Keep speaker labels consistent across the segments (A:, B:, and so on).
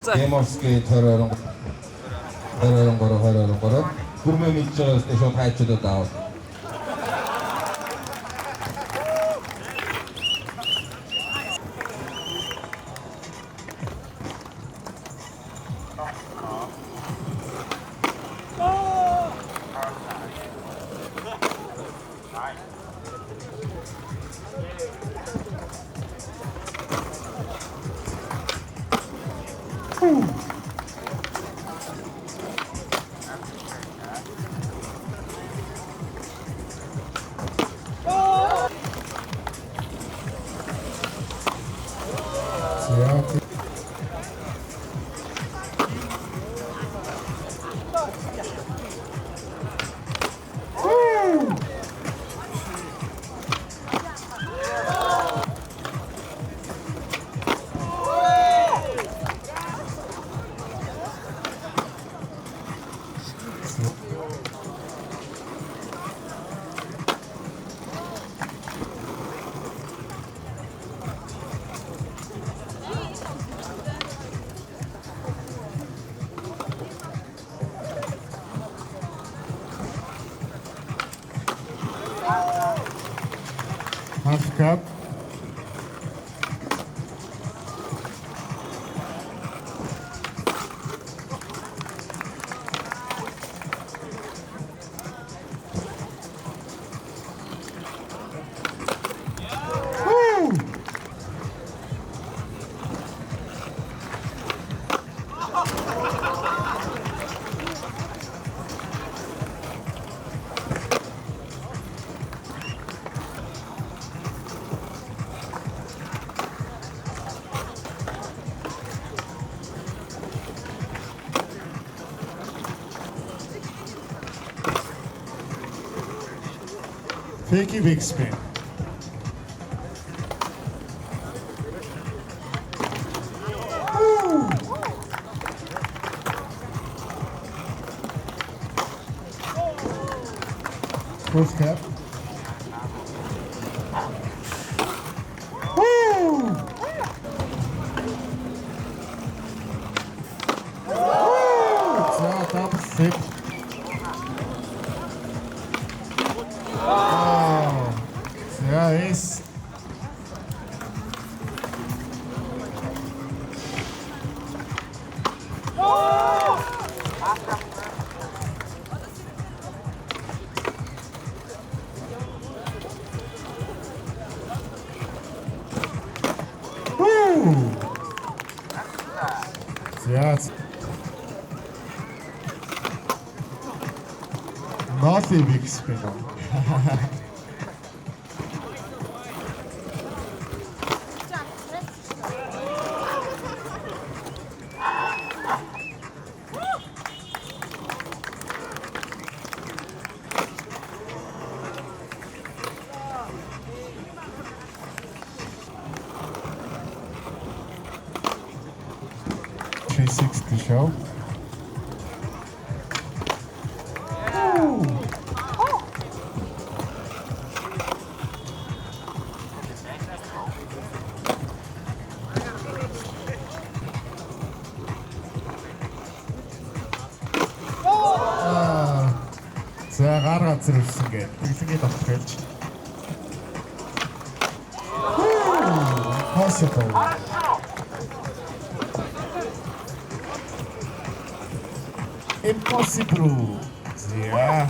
A: Демовский хоророн Бүрмээ мэдж байгаа өстэй шууд хайчудад аав.
B: Half cup. Fakey big spin. First cap. Ja, top six. Ja, ist. Ja. Naughty big spinner. $360 show. За гаргаад зэрвсэн гээ. Тэглэгээд авах гэж. Possible. Impossible. Yeah.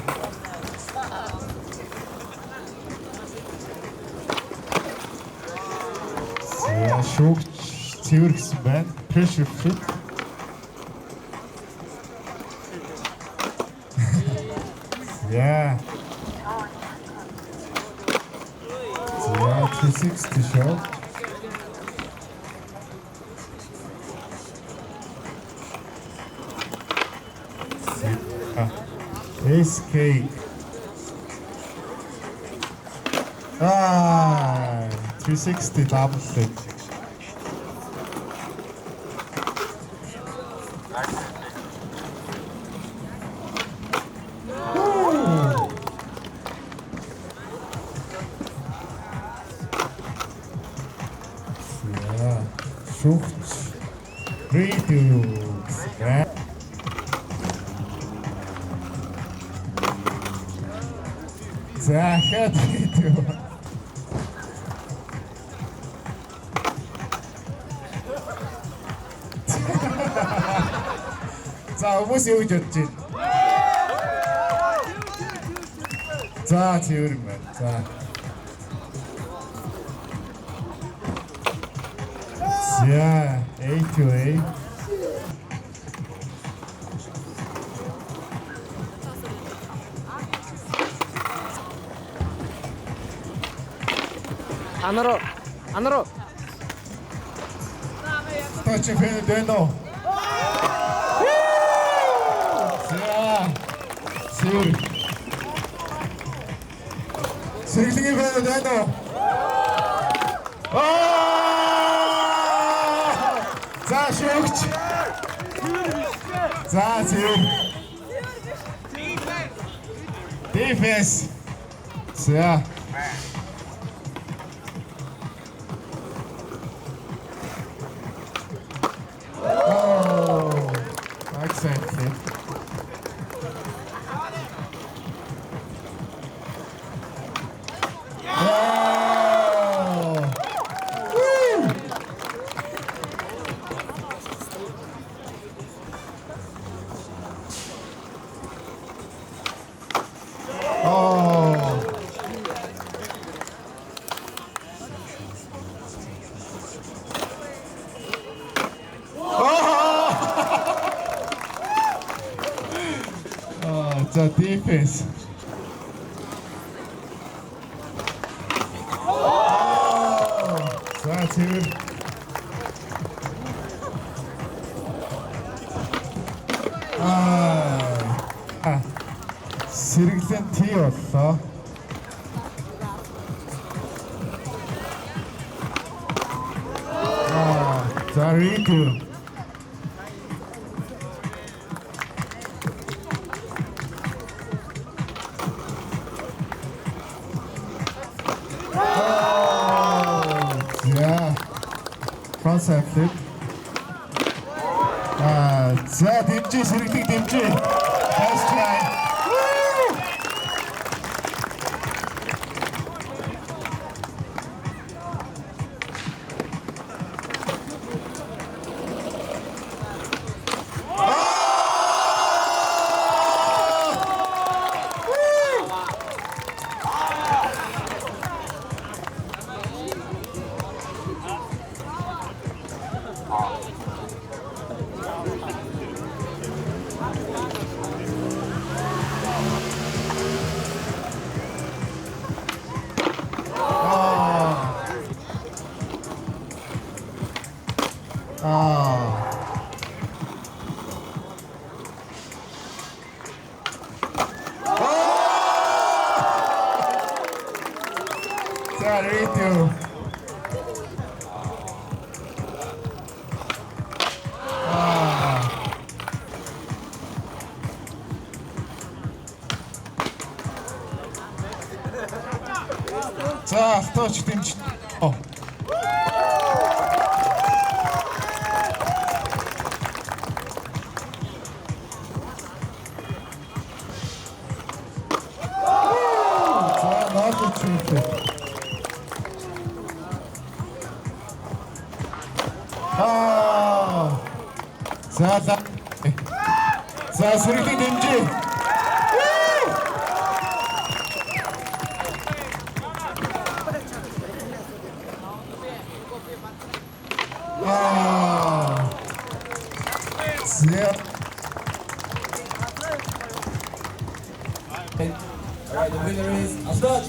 B: За шүүгч цэвэр гэсэн байна. Pressure fit. Yeah. Yeah, 360 show. Ace cake. 360 double flip. Yeah, шүүгч. 3-2. 그래. 자, 헤어드리트. 자, 어머 세우졌지. 자, 재우르면. 자. 자, A to A.
C: 안으로
B: 터치 펜을 내놓. 자, 세우르. 스리팅이 펜을 내놓. 자, 쇼크치. 자, 세우르. 디펜스. 자. Exactly. Oh. Woo. Oh. 자, 디펜스. 자, 지금. 스릭센 T였어. 자, 리드. 자, 컨셉트. 자, 딤지, 스리팅 딤지. Nice try. 자, 리드. 자, 터치 딤지. 자, 나도 출퇴. 자, 스리팅 딤지.
A: Alright, the winner is Asraj.